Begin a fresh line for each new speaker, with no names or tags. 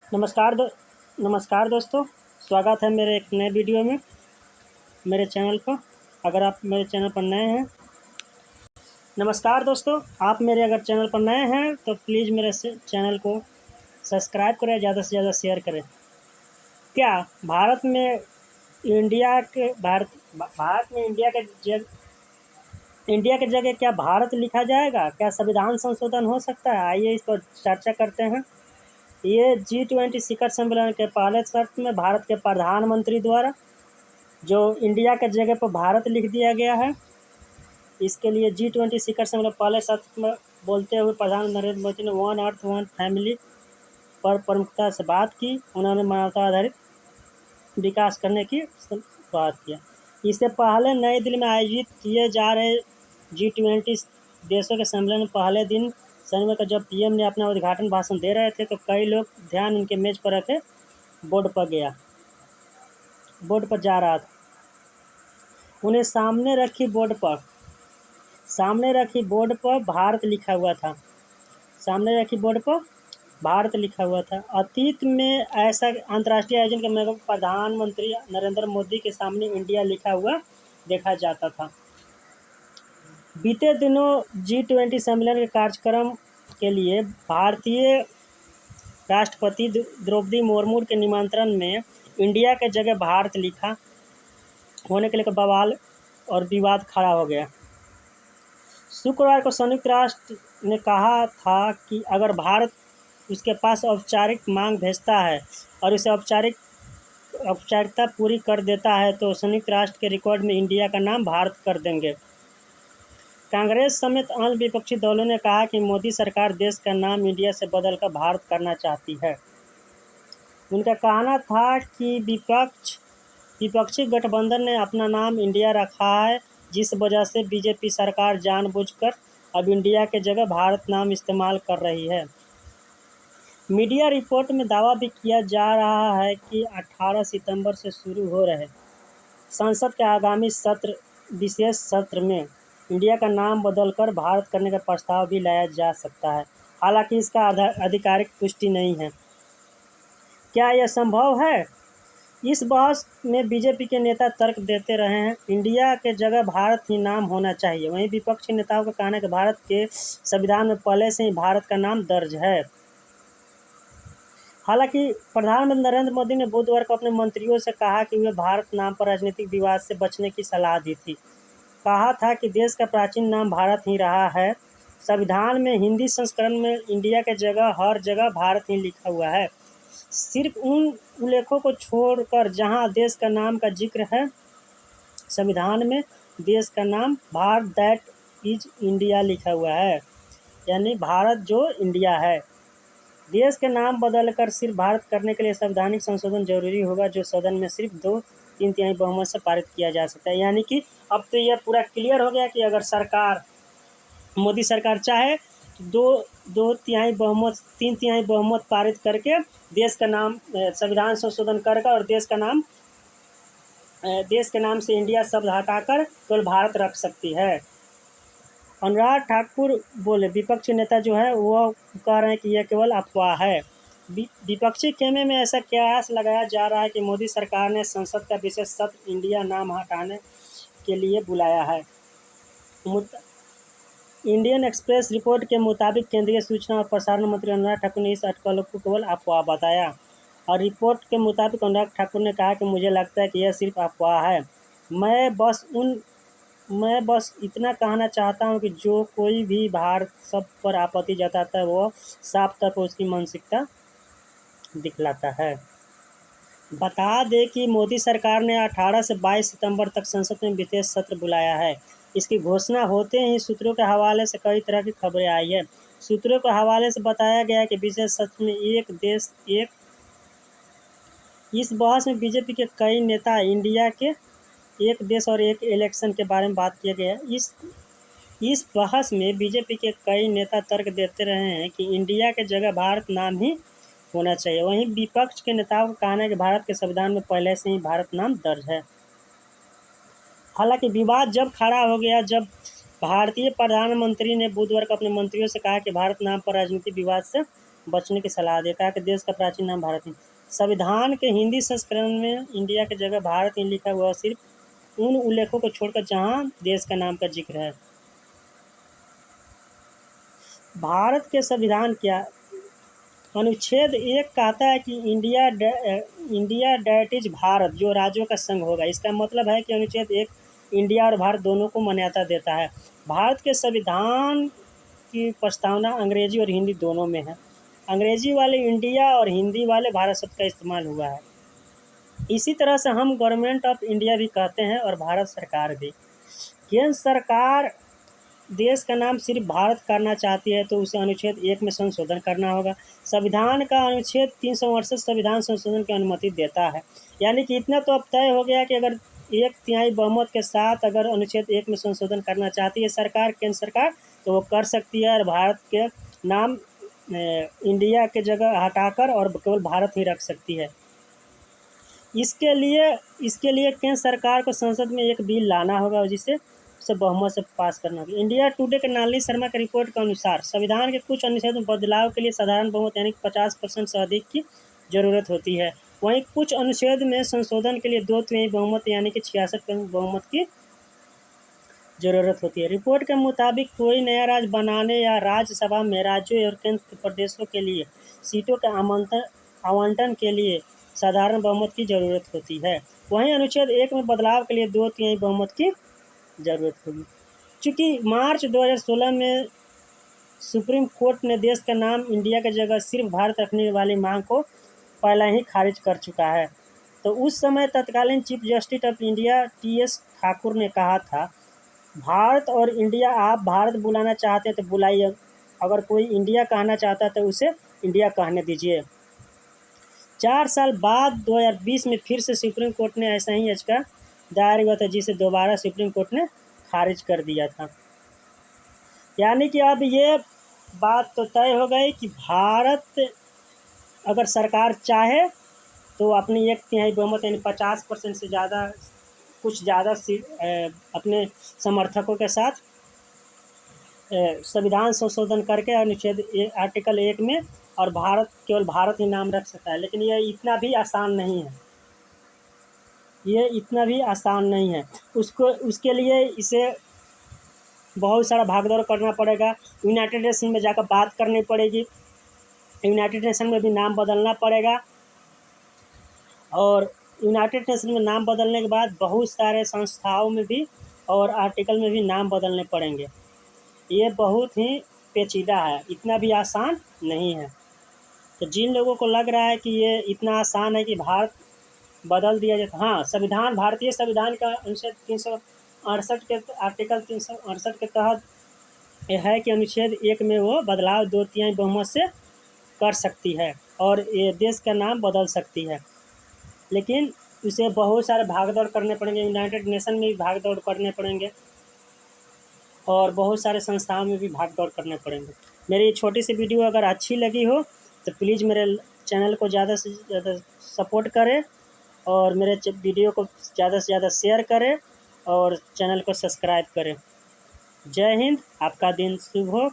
नमस्कार दोस्तों, स्वागत है मेरे एक नए वीडियो में मेरे चैनल पर। अगर आप मेरे चैनल पर नए हैं नमस्कार दोस्तों, आप मेरे अगर चैनल पर नए हैं तो प्लीज़ मेरे चैनल को सब्सक्राइब करें, ज़्यादा से ज़्यादा शेयर करें। क्या भारत में इंडिया के भारत भारत में इंडिया के जगह क्या भारत लिखा जाएगा? क्या संविधान संशोधन हो सकता है? आइए इस पर चर्चा करते हैं। ये G20 शिखर सम्मेलन के पहले शर्त में भारत के प्रधानमंत्री द्वारा जो इंडिया के जगह पर भारत लिख दिया गया है, इसके लिए G20 शिखर सम्मेलन पहले शर्त में बोलते हुए प्रधानमंत्री नरेंद्र मोदी ने वन अर्थ वन फैमिली पर प्रमुखता से बात की। उन्होंने मानवता आधारित विकास करने की बात किया। इससे पहले नई दिल्ली में आयोजित किए जा रहे G20 देशों के सम्मेलन में पहले दिन शनिवार को जब पीएम ने अपना उद्घाटन भाषण दे रहे थे तो कई लोग ध्यान उनके मेज पर रखे बोर्ड पर जा रहा था। उन्हें सामने रखी बोर्ड पर भारत लिखा हुआ था। अतीत में ऐसा अंतर्राष्ट्रीय आयोजन के में प्रधानमंत्री नरेंद्र मोदी के सामने इंडिया लिखा हुआ देखा जाता था। बीते दिनों G20 सम्मेलन के कार्यक्रम के लिए भारतीय राष्ट्रपति द्रौपदी मुर्मू के निमंत्रण में इंडिया के जगह भारत लिखा होने के लिए बवाल और विवाद खड़ा हो गया। शुक्रवार को संयुक्त राष्ट्र ने कहा था कि अगर भारत उसके पास औपचारिक मांग भेजता है और उसे औपचारिकता पूरी कर देता है तो संयुक्त राष्ट्र के रिकॉर्ड में इंडिया का नाम भारत कर देंगे। कांग्रेस समेत अन्य विपक्षी दलों ने कहा कि मोदी सरकार देश का नाम इंडिया से बदलकर भारत करना चाहती है। उनका कहना था कि विपक्षी गठबंधन ने अपना नाम इंडिया रखा है, जिस वजह से बीजेपी सरकार जानबूझकर अब इंडिया के जगह भारत नाम इस्तेमाल कर रही है। मीडिया रिपोर्ट में दावा भी किया जा रहा है कि 18 सितंबर से शुरू हो रहे संसद के आगामी विशेष सत्र में इंडिया का नाम बदलकर भारत करने का प्रस्ताव भी लाया जा सकता है। हालांकि इसका आधिकारिक पुष्टि नहीं है। क्या यह संभव है? इस बहस में बीजेपी के नेता तर्क देते रहे हैं, इंडिया के जगह भारत ही नाम होना चाहिए। वहीं विपक्षी नेताओं का कहना है कि भारत के संविधान में पहले से ही भारत का नाम दर्ज है। हालांकि प्रधानमंत्री नरेंद्र मोदी ने बुधवार को अपने मंत्रियों से कहा कि वे भारत नाम पर राजनीतिक विवाद से बचने की सलाह दी थी। कहा था कि देश का प्राचीन नाम भारत ही रहा है। संविधान में हिंदी संस्करण में इंडिया के जगह हर जगह भारत ही लिखा हुआ है, सिर्फ उन उल्लेखों को छोड़कर जहां देश का नाम का जिक्र है। संविधान में देश का नाम भारत दैट इज इंडिया लिखा हुआ है, यानी भारत जो इंडिया है। देश के नाम बदलकर सिर्फ भारत करने के लिए संवैधानिक संशोधन जरूरी होगा, जो सदन में सिर्फ 2/3 बहुमत से पारित किया जा सकता है। यानी कि अब तो यह पूरा क्लियर हो गया कि अगर मोदी सरकार चाहे तो 3/4 बहुमत पारित करके देश का नाम संविधान संशोधन करके और देश के नाम से इंडिया शब्द हटाकर केवल भारत रख सकती है। अनुराग ठाकुर बोले, विपक्षी नेता जो है वो कह रहे हैं कि यह केवल अफवाह है। विपक्षी खेमे में ऐसा कयास लगाया जा रहा है कि मोदी सरकार ने संसद का विशेष सत्र इंडिया नाम हटाने के लिए बुलाया है। इंडियन एक्सप्रेस रिपोर्ट के मुताबिक केंद्रीय सूचना और प्रसारण मंत्री अनुराग ठाकुर ने इस अटकलों को केवल अफवाह बताया और रिपोर्ट के मुताबिक अनुराग ठाकुर ने कहा कि मुझे लगता है कि यह सिर्फ अफवाह है। मैं बस इतना कहना चाहता हूं कि जो कोई भी भारत शब्द पर आपत्ति जताता है वो साफ तौर पर उसकी मानसिकता दिखलाता है। बता दें कि मोदी सरकार ने 18 से 22 सितंबर तक संसद में विशेष सत्र बुलाया है। इसकी घोषणा होते ही सूत्रों के हवाले से कई तरह की खबरें आई है। सूत्रों के हवाले से बताया गया कि विशेष सत्र में इस बहस में बीजेपी के कई नेता इंडिया के एक देश और एक इलेक्शन के बारे में बात किया गया। इस बहस में बीजेपी के कई नेता तर्क देते रहे हैं कि इंडिया के जगह भारत नाम ही होना चाहिए। वहीं विपक्ष के नेताओं का कहना है कि भारत के संविधान में पहले से ही भारत नाम दर्ज है। हालांकि विवाद जब खड़ा हो गया जब भारतीय प्रधानमंत्री ने बुधवार को अपने मंत्रियों से कहा कि भारत नाम पर राजनीतिक विवाद से बचने की सलाह दी। कहा कि देश का प्राचीन नाम भारत नहीं। संविधान के हिंदी संस्करण में इंडिया की जगह भारत नहीं लिखा हुआ, सिर्फ उन उल्लेखों को छोड़कर जहां देश का नाम का जिक्र है। भारत के संविधान क्या? अनुच्छेद 1 कहता है कि इंडिया डैट इज भारत, जो राज्यों का संघ होगा। इसका मतलब है कि अनुच्छेद 1 इंडिया और भारत दोनों को मान्यता देता है। भारत के संविधान की प्रस्तावना अंग्रेजी और हिंदी दोनों में है। अंग्रेजी वाले इंडिया और हिंदी वाले भारत शब्द का इस्तेमाल हुआ है। इसी तरह से हम गवर्नमेंट ऑफ इंडिया भी कहते हैं और भारत सरकार भी। केंद्र सरकार देश का नाम सिर्फ भारत करना चाहती है तो उसे अनुच्छेद 1 में संशोधन करना होगा। संविधान का अनुच्छेद 368 संविधान संशोधन की अनुमति देता है। यानी कि इतना तो अब तय हो गया कि अगर 1/3 बहुमत के साथ अगर अनुच्छेद 1 में संशोधन करना चाहती है सरकार, केंद्र सरकार, तो वो कर सकती है और भारत के नाम इंडिया के जगह हटाकर और केवल भारत ही रख सकती है। इसके लिए केंद्र सरकार को संसद में एक बिल लाना होगा और जिसे उसे बहुमत से पास करना होगा। इंडिया टुडे के नलिनी शर्मा के रिपोर्ट के अनुसार संविधान के कुछ अनुच्छेदों में बदलाव के लिए साधारण बहुमत यानी 50% से अधिक की जरूरत होती है। वहीं कुछ अनुच्छेद में संशोधन के लिए 2/3 बहुमत यानी कि 66% बहुमत की जरूरत होती है। रिपोर्ट के मुताबिक कोई नया राज्य बनाने या राज्यसभा में राज्यों और केंद्र प्रदेशों के लिए सीटों के आवंटन के लिए साधारण बहुमत की जरूरत होती है। वहीं अनुच्छेद 1 में बदलाव के लिए 2/3 बहुमत की जरूरत होगी। चूँकि मार्च 2016 में सुप्रीम कोर्ट ने देश का नाम इंडिया की जगह सिर्फ भारत रखने वाली मांग को पहले ही खारिज कर चुका है, तो उस समय तत्कालीन chief justice of India TS Thakur ने कहा था, भारत और इंडिया, आप भारत बुलाना चाहते हैं तो बुलाइए, अगर कोई इंडिया कहना चाहता है तो उसे इंडिया कहने दीजिए। 4 साल बाद 2020 में फिर से सुप्रीम कोर्ट ने ऐसा ही याचिका दायर हुआ था, जिसे दोबारा सुप्रीम कोर्ट ने खारिज कर दिया था। यानी कि अब ये बात तो तय हो गई कि भारत अगर सरकार चाहे तो अपनी 1/3 बहुमत यानी 50% से ज़्यादा, कुछ ज़्यादा अपने समर्थकों के साथ संविधान संशोधन करके अनुच्छेद आर्टिकल 1 में और केवल भारत ही नाम रख सकता है। लेकिन ये इतना भी आसान नहीं है, उसके लिए इसे बहुत सारा भागदौड़ करना पड़ेगा। यूनाइटेड नेशन में जाकर बात करनी पड़ेगी, यूनाइटेड नेशन में भी नाम बदलना पड़ेगा और यूनाइटेड नेशन में नाम बदलने के बाद बहुत सारे संस्थाओं में भी और आर्टिकल में भी नाम बदलने पड़ेंगे। ये बहुत ही पेचीदा है, इतना भी आसान नहीं है। तो जिन लोगों को लग रहा है कि ये इतना आसान है कि भारत बदल दिया जाए, हाँ, संविधान, भारतीय संविधान का अनुच्छेद 368 के आर्टिकल 368 के तहत यह है कि अनुच्छेद 1 में वो बदलाव 2/3 बहुमत से कर सकती है और ये देश का नाम बदल सकती है। लेकिन उसे बहुत सारे भागदौड़ करने पड़ेंगे, यूनाइटेड नेशन में भी भागदौड़ करने पड़ेंगे और बहुत सारे संस्थाओं में भी भागदौड़ करने पड़ेंगे। मेरी छोटी सी वीडियो अगर अच्छी लगी हो तो प्लीज़ मेरे चैनल को ज़्यादा से ज़्यादा सपोर्ट करें और मेरे वीडियो को ज़्यादा से ज़्यादा शेयर करें और चैनल को सब्सक्राइब करें। जय हिंद, आपका दिन शुभ हो।